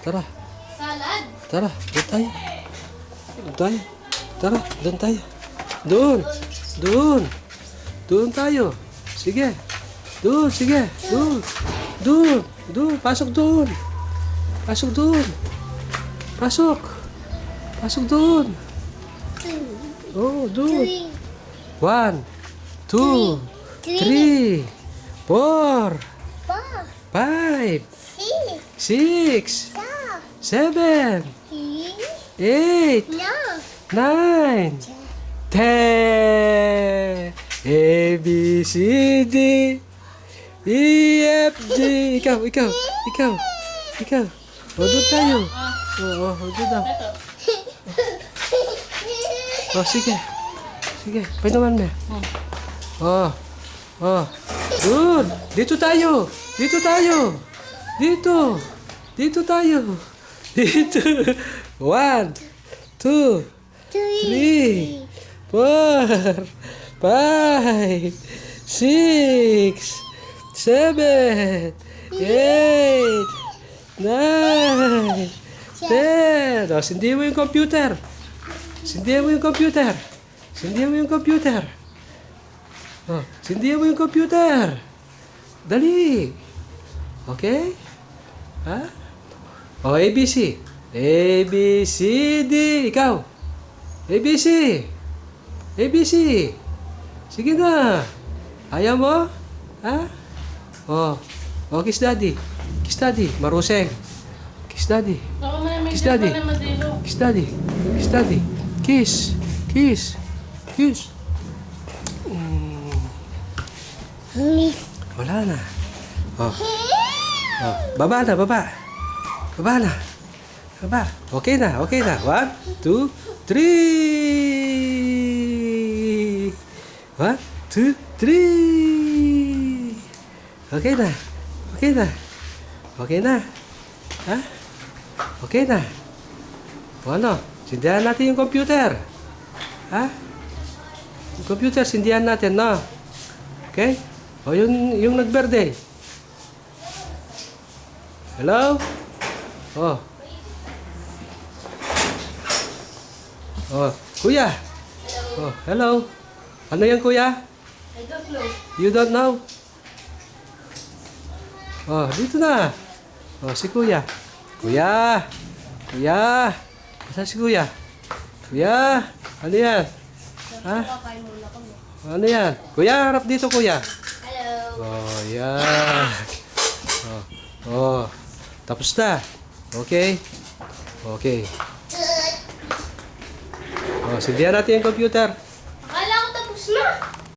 Tara. Salad. Tara, doon tayo. Doon tayo. Tara, doon tayo. Doon. Doon. Doon tayo. Sige. Doon, sige. Doon. Doon. Doon. Pasok doon. Pasok doon. Pasok. Pasok doon. Oh, doon. 1, 2, 3, 4, 5, 6, 7, 8, 9, 10. A, B, C, D, E, F, G. Ikaw. O, doon tayo. Doon daw. O, sige. Sige, painuman mo. Doon. Dito tayo. Dito. Dito tayo. 1, 2, 3, 4, 5, 6, 7, 8, 9, 10. O, sindihan mo yung computer. Sindihan mo yung computer. Oh, sindihan mo yung computer. Dali. Okay? Ha? O, ABC. A, B, C, D. Ikaw. ABC. ABC. Sige na. Ayaw mo? Ha? O, kiss daddy. Kiss daddy. Maruseng. Kiss daddy. Kiss daddy. Kiss daddy. Kiss daddy. Kiss. Kiss. Kiss. Wala na. Baba na. Baba na. Baba. Okay na. 1, 2, 3. 1, 2, 3. Okay na. Ha? Okay na. O ano? Sindihan natin yung computer. Ha? Yung computer, sindihan natin, no? Okay? O yung nag-birthday. Hello? Kuya. Hello. Ano yan, kuya? I don't know. You don't know? Dito na. Si kuya. Kuya. Asan si kuya? Kuya. Ano yan? Ha? Ano yan? Kuya, harap dito, kuya. Hello. Yan. Tapos na. Okay. Sindihan natin yung computer.